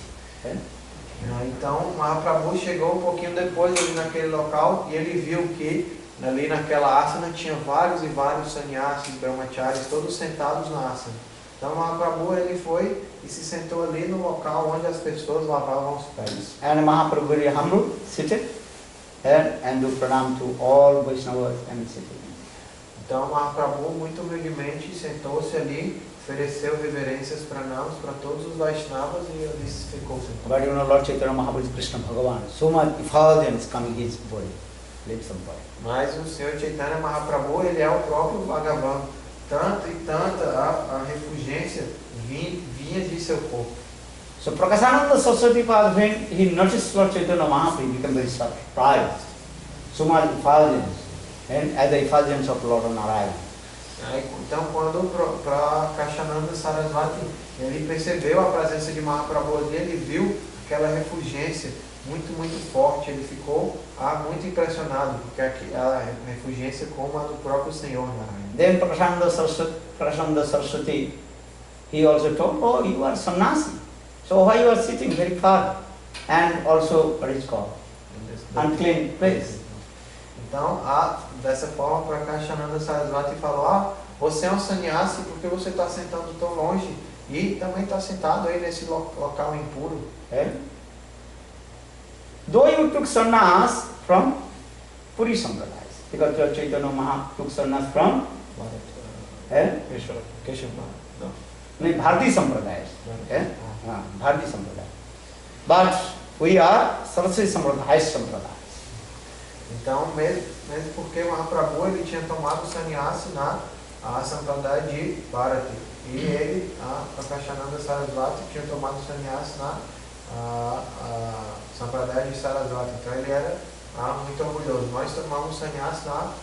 Então, Mahaprabhu chegou um pouquinho depois ali naquele local e ele viu que ali naquela asana tinha vários e vários sannyasis, brahmacharis, todos sentados na asana. Então, Mahaprabhu ele foi e se sentou ali no local onde as pessoas lavavam os pés. And Mahaprabhu very humble seated and do pranam to all Vaishnavas and sitting. Então, Mahaprabhu muito humildemente sentou-se ali, ofereceu reverências pranams para todos os Vaishnavas e ali ficou sentado. But you know, Lord Chaitanya Mahaprabhu is Krishna Bhagavan. So much effulgence coming his body, lips and body. Mas o Senhor Chaitanya Mahaprabhu, ele é o próprio Bhagavan. Tanta e tanta a refulgência vinha de seu corpo. So Prakasananda Saraswati Pad, when he noticed Lord Chaitanya Mahaprabhu, he became very surprised. So much effulgence, and as the effulgence of Lord Narayana. Então, quando Prakashananda Sarasvati ele percebeu a presença de Mahaprabhu ali, ele viu aquela refulgência muito forte. Ele ficou muito impressionado, porque a refulgência como a do próprio Senhor Narayana. Then Prakasananda Saraswati, he also told, oh, you are sannyasi. So why you are sitting very far? And also, what is called? Unclean place. Então, dessa forma, Prakashananda Sarasvati falou, você é um sannyasi porque você está sentando tão longe e também está sentado aí nesse local impuro. Though you took sannyas from Puri Sampradaya, because Lord Chaitanya Mahaprabhu took sannyas from Bharati Sampradaya. Bharati Sampradaya. But we are Saraswati Sampradaya, Sampradaya. Então, mesmo porque Mahaprabhu ele tinha tomado sannyasi na Sampradaya de Bharati. E ele, Prakashananda Sarasvati, tinha tomado sannyasi na Sampradaya de Sarasvati. Então ele era muito orgulhoso. Nós tomamos sannyasi na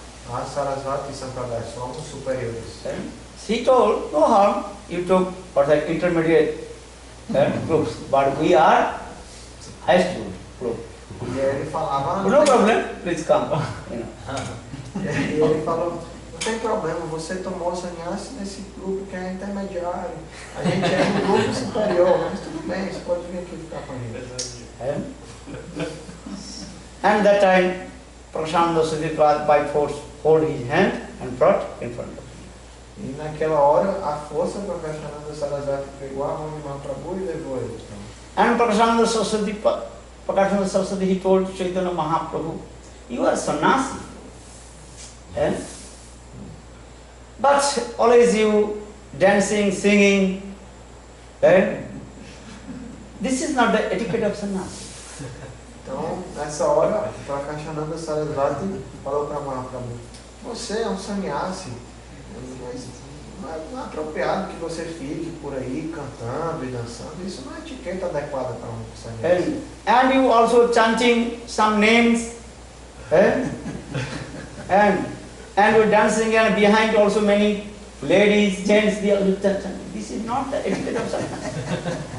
Sarasvati e Sampradaya, somos superiores. He told, no harm, you took for the intermediate groups, but we are highest group. E ele falava, No problem, please come. E ele falou, não tem problema, você tomou sannyasi nesse grupo que é intermediário. A gente é um grupo superior, mas tudo bem, você pode vir aqui ficar com a gente. And that time, Prashananda Saraswati by force hold his hand and brought in front of him. E naquela hora, a força para Prakashananda Sarasvati pegou a mão de Mahaprabhu e levou ele. And Prashananda Saraswati, he told Chaitanya Mahaprabhu, you are sannyasi. But always you dancing, singing. This is not the etiquette of sannyasi. Então, nessa hora, Prakashananda Sarasvati falou para Mahaprabhu, você é um sannyasi, mas não é apropriado que você fique por aí cantando e dançando. Isso não é etiqueta adequada para um sannyasi. And you also chanting some names. And you're dancing, and behind also many ladies, gents, they are chanting. This is not the etiquette of sannyasi.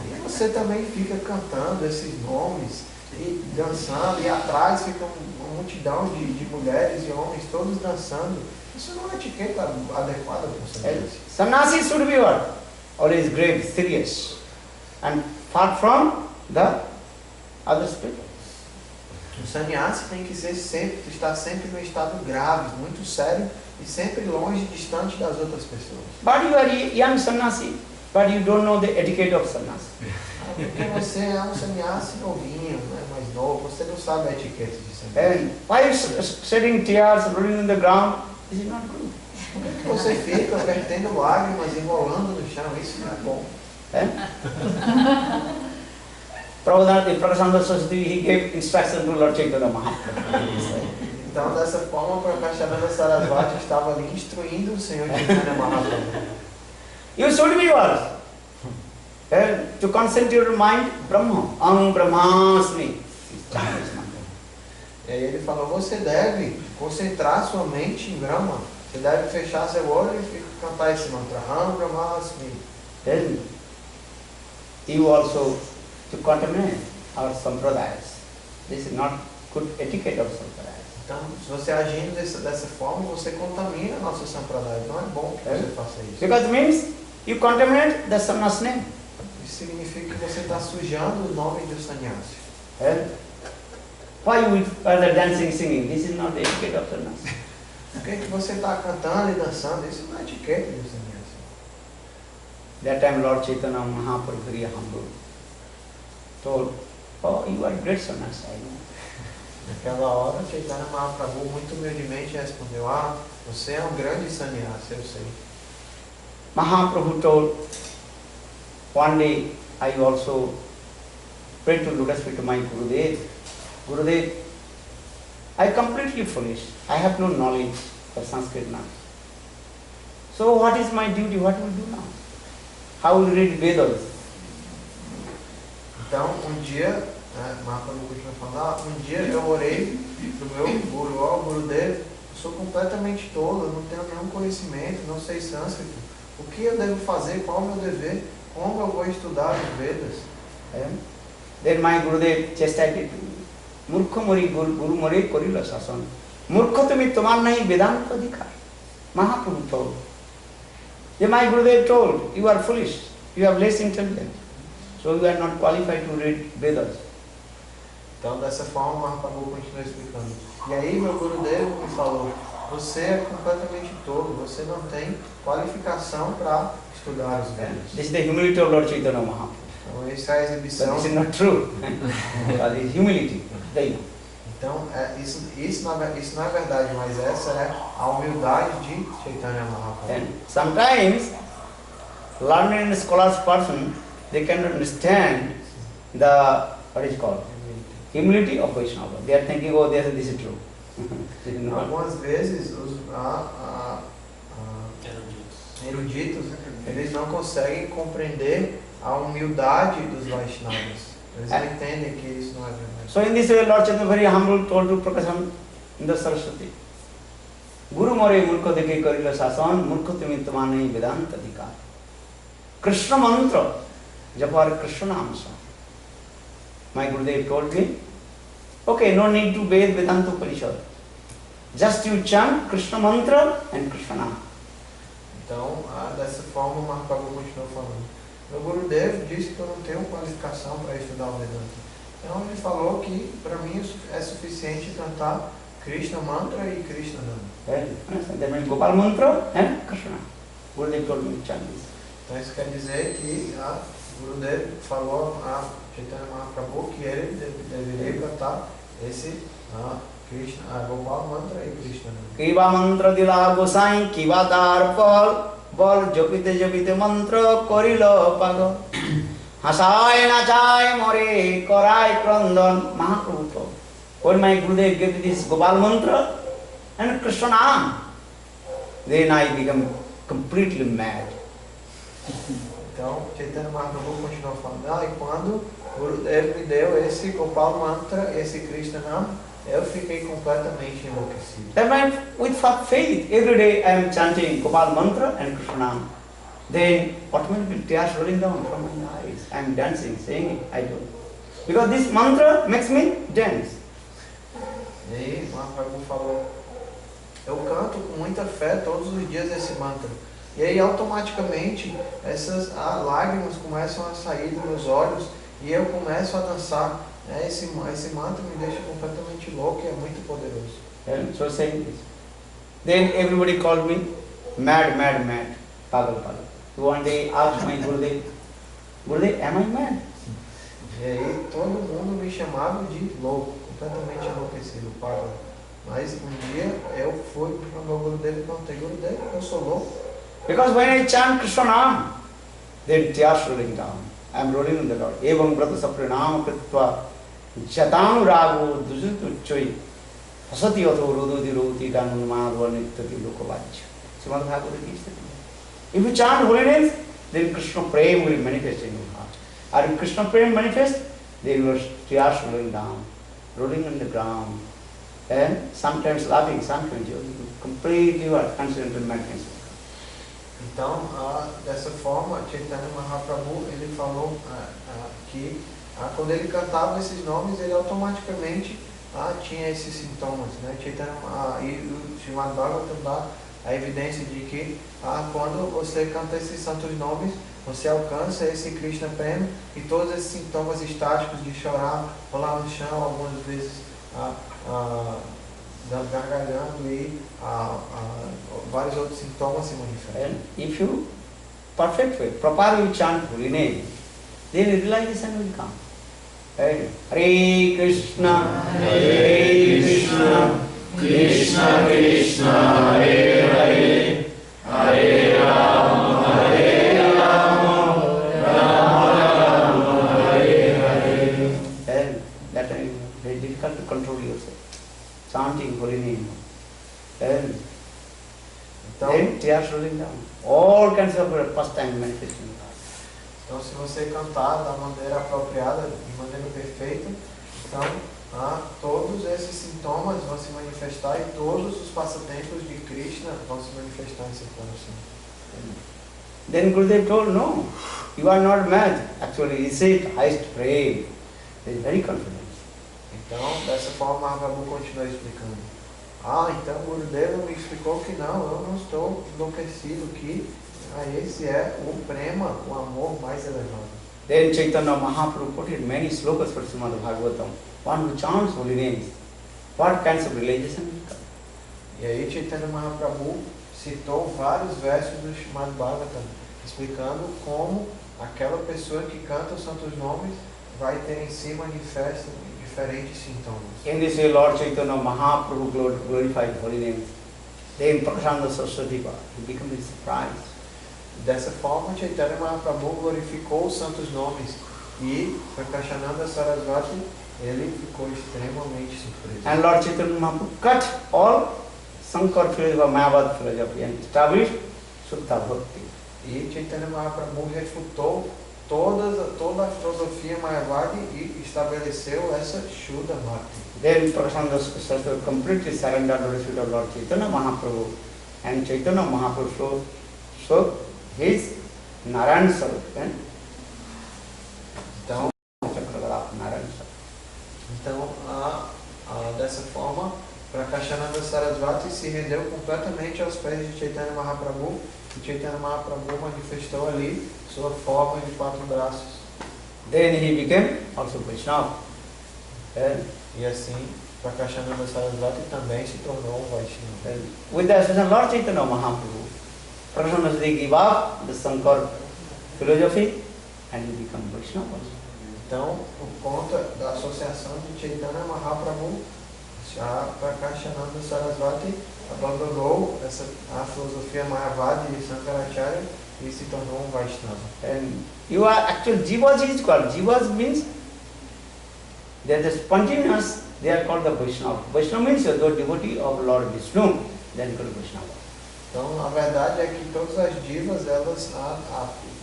E você também fica cantando esses nomes e dançando, e atrás fica uma multidão de mulheres e homens todos dançando. Isso não é etiqueta adequada para o sannyasi. Sannyasi should be what? Always grave, serious, and far from the other people. O sannyasi tem que estar sempre no estado grave, muito sério e sempre longe, distante das outras pessoas. But you are young sannyasi, but you don't know the etiquette of sannyasi. Porque você é um sannyasi novinho, né, mais novo, você não sabe a etiqueta de sannyasi. And why shedding tears, rolling on the ground? This is not good. Por que você fica vertendo lágrimas e rolando no chão? Isso não é bom. Prabhupada Saraswati, he gave instruction to Lord Chaitanya Mahaprabhu. Então, dessa forma, Prakashananda Sarasvati estava ali instruindo o Senhor Chaitanya Mahaprabhu. You should be what? To concentrate your mind, Brahma, Am Brahmasmi. chant this mantra. E aí ele falou, você deve concentrar sua mente em Brahma. Você deve fechar seu olho e cantar esse mantra. Ram Brahmasmi. Then you also to contaminate our sampradayas. This is not good etiquette of sampradayas. Então, se você agindo dessa forma, você contamina a nossa sampradaya. Não é bom que você faça isso. Because it means you contaminate the sannyas name. Isso significa que você está sujando o nome do sannyasi. And why you further dancing, singing? This is not the etiquette of sannyas. Por que você está cantando e dançando? Isso não é etiqueta do sannyasi. That time Lord Chaitanya Mahaprabhu very humble told, oh, you are great sannyas, I know. Naquela hora, Chaitanya Mahaprabhu muito humildemente respondeu, você é um grande sannyasi, eu sei. Mahaprabhu told, one day I also prayed to lotus feet to my Gurudev. Gurudev, I completely foolish. I have no knowledge of Sanskrit now. So what is my duty? What will I do now? How will I read Vedas? Então, um dia, Mahaprabhu continua falando, um dia eu orei para o meu Guru, Gurudev, eu sou completamente tolo, eu não tenho nenhum conhecimento, não sei sânscrito. O que eu devo fazer? Qual é o meu dever? Como eu vou estudar os Vedas? Then my Gurudev chastised me. Murkha mori Guru mori korila sasan. Murkha tumi tomar nahi Vedanta adhikar. Mahaprabhu told. Then my Gurudev told, you are foolish, you have less intelligence. So you are not qualified to read Vedas. Então, dessa forma, Mahaprabhu continua explicando. E aí, meu Gurudev me falou, você é completamente tolo, você não tem qualificação para estudar os Vedas. This is the humility of Lord Chaitanya Mahaprabhu. Então, essa é a exibição. But this is not true. This is humility. Então, isso não é verdade, mas essa é a humildade de Chaitanya Mahaprabhu. And sometimes, learned and scholars person, they cannot understand the, what is called, humility of Vaishnava. They are thinking, oh, this is true. This is not. Algumas vezes, os eruditos, eles não conseguem compreender a humildade dos Vaishnavas. Eles não entendem que isso não é verdade. So in this way, Lord Chaitanya very humble told to Prakasam in the Saraswati, Guru more murkha dekhe karila sasan, murkha tumi tamane vedanta adhikar. Krishna mantra, japar Krishna namasa. My Gurudev told me, okay, no need to bathe Vedanta Upanishad. Just you chant Krishna mantra and Krishna nama. Então, dessa forma, o Mahaprabhu continuou falando. Meu Gurudev disse que eu não tenho qualificação para estudar o Vedanta. Então ele falou que para mim é suficiente cantar Krishna Mantra e Krishna Nama. That means Gopal Mantra and Krishna. Gurudev told me to chant this. Então isso quer dizer que Gurudev falou a Chaitanya Mahaprabhu que ele deveria cantar esse Krishna, Gopal Mantra e Krishna Nama. Kiva mantra dila gosai, kiva dar pal, bal jopite mantra korilo pago. Hasai nachai more korai krandan. Mahaprabhu told. When my Gurudev gave this Gopal mantra and Krishna Nam, then I become completely mad. Então, Chaitanya Mahaprabhu continuou falando, e quando Gurudev me deu esse Gopal Mantra, esse Krishna Nam, eu fiquei completamente enlouquecido. That means with faith, every day I am chanting Gopal Mantra and Krishna Nam. Then automatically tears rolling down from my eyes. I am dancing, singing, I do. Because this mantra makes me dance. E aí, Mahaprabhu falou, eu canto com muita fé todos os dias esse mantra. E aí, automaticamente, essas lágrimas começam a sair dos meus olhos e eu começo a dançar. Esse mantra me deixa completamente louco e é muito poderoso. And so saying this. Then everybody called me mad, pagal. One day asked my Gurudev, Gurudev, am I mad? E aí, todo mundo me chamava de louco, completamente enlouquecido, pagal. Mas um dia eu fui para o meu Gurudev e perguntei, Gurudev, eu sou louco? Because when I chant Krishna Nam, then tears rolling down. I am rolling in the Lord. Evam brata sapranam kritva jatanu rago dujutu choi hasati atho rodoti roti kanunmadva nityati lokovajya. Srimad Bhagavad Gita. If you chant holiness, then Krishna Prem will manifest in your heart. And if Krishna Prem manifests, then your tears rolling down. rolling on the ground, and sometimes laughing, sometimes you completely you are transcendental madness. Então, dessa forma, Chaitanya Mahaprabhu, ele falou que quando ele cantava esses nomes, ele automaticamente tinha esses sintomas, né? Chaitanya, e o Srimad Bhagavatam dá a evidência de que quando você canta esses santos nomes, você alcança esse Krishna Prema e todos esses sintomas estáticos de chorar, rolar no chão, algumas vezes gargalhando e vários outros sintomas se manifestam. And if you perfect way, properly chant holy name, then realization will come. Right? Hare Krishna, Hare Krishna, Krishna Krishna Hare Hare, Hare Rama, Hare Rama, Rama Rama, Hare Hare. And that time very difficult to control yourself. Chanting holy name. And then tears rolling down. All kinds of first time manifestation. Então, se você cantar da maneira apropriada, de maneira perfeita, então todos esses sintomas vão se manifestar e todos os passatempos de Krishna vão se manifestar em seu coração. Then Gurudev told, no, you are not mad. Actually, he said, highest praise. He is very confident. Então, dessa forma, Mahaprabhu continua explicando. Então Gurudeva me explicou que não, eu não estou enlouquecido, que esse é o prema, o amor mais elevado. Then Chaitanya Mahaprabhu quoted many slokas for Srimad Bhagavatam. One who chants holy names, what kinds of realization will come? E aí Chaitanya Mahaprabhu citou vários versos do Srimad Bhagavatam, explicando como aquela pessoa que canta os santos nomes vai ter em si manifesto diferentes sintomas. In this way, Lord Chaitanya Mahaprabhu glorified holy names. Then Prashananda Saraswati, he became surprised. Dessa forma, Chaitanya Mahaprabhu glorificou os santos nomes e Prakashananda Saraswati, ele ficou extremamente surpreso. And Lord Chaitanya Mahaprabhu cut all Sankar philosophy, Mayavad philosophy and established Shuddha Bhakti. E Chaitanya Mahaprabhu refutou toda a filosofia Mayavadi e estabeleceu essa Shuddha Bhakti. Then Prashananda Saraswati completely surrendered to the feet of Lord Chaitanya Mahaprabhu, and Chaitanya Mahaprabhu showed his Narayan Sarup. Então, dessa forma, Prakashananda Saraswati se rendeu completamente aos pés de Chaitanya Mahaprabhu, e Chaitanya Mahaprabhu manifestou ali sua forma de 4 braços. Then he became also Vaishnava. E assim, Prakashananda Saraswati também se tornou um Vaishnava. With the assistance of Lord Chaitanya Mahaprabhu, Prashananda gave up the Sankar philosophy and he became Vaishnava. Então, por conta da associação de Chaitanya Mahaprabhu, Prakashananda Saraswati abandonou a filosofia Mayavadi e Sankaracharya e se tornou um Vaishnava. And you are actual Jivas is called. Jivas means they are the spontaneous, they are called the Vaishnava. Vaishnava means you are the devotee of Lord Vishnu, then called Vaishnava. Então, a verdade é que todas as divas, elas,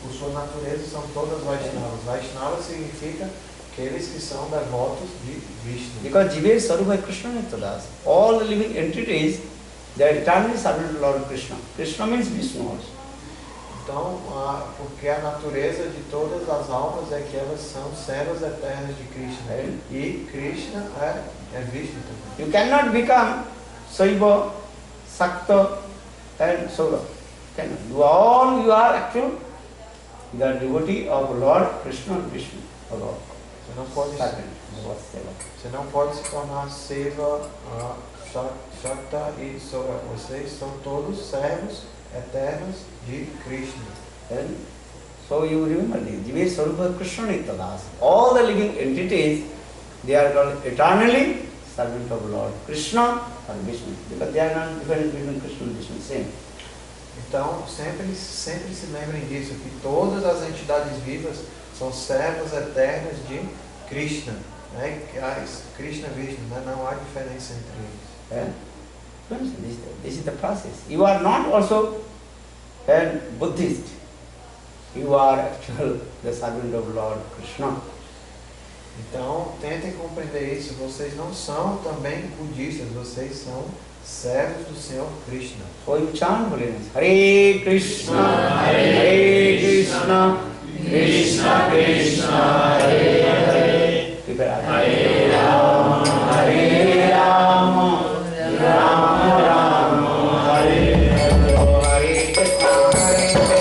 por sua natureza, são todas Vaishnavas. Vaishnava significa aqueles que são devotos de Vishnu. Because Jiva is Sarupa Krishna Nityadas. All the living entities, they are eternally servant to Lord Krishna. Krishna means Vishnu also. Então, porque a natureza de todas as almas é que elas são servas eternas de Krishna. E Krishna é Vishnu também. You cannot become Saiva, Sakta and Saura. You are actual, the devotee of Lord Krishna and Vishnu. Você não pode se tornar Seva, Shakta e Sora. Vocês são todos servos eternos de Krishna. And so you remember this, Jiva Sarupa Krishna Nityadas. All the living entities, they are called eternally servant of Lord Krishna or Vishnu. Because they are not different between Krishna and Vishnu, same. Então, sempre se lembrem disso, que todas as entidades vivas são servos eternos de Krishna. Né? Krishna e Vishnu, né? Não há diferença entre eles. This is the process. You are not also a Buddhist. You are actually the servant of Lord Krishna. Então, tentem compreender isso. Vocês não são também budistas, vocês são servos do Senhor Krishna. So you chant holiness. Hare Krishna, Hare Krishna, Krishna Krishna, Hare Hare. Hare Rama, Hare Rama, Rama Rama, Hare Hare. Hare Krishna, Hare Krishna,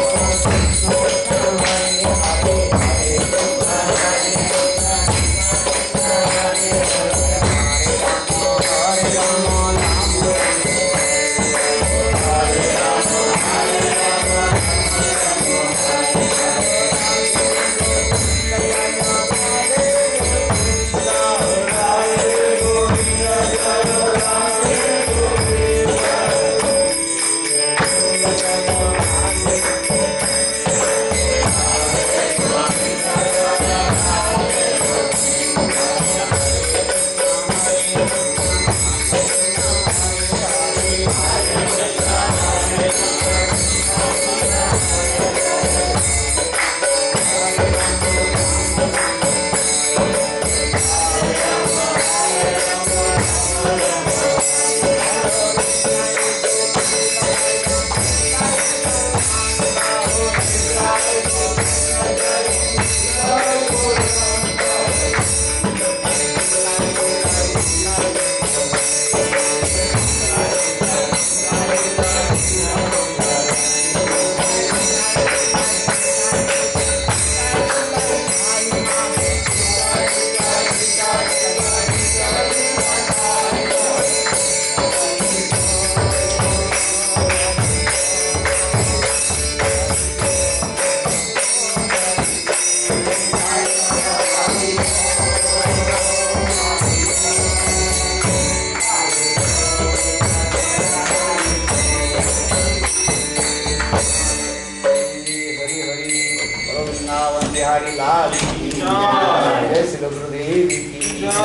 Bihari लाल की जय श्री गुरुदेव की जय।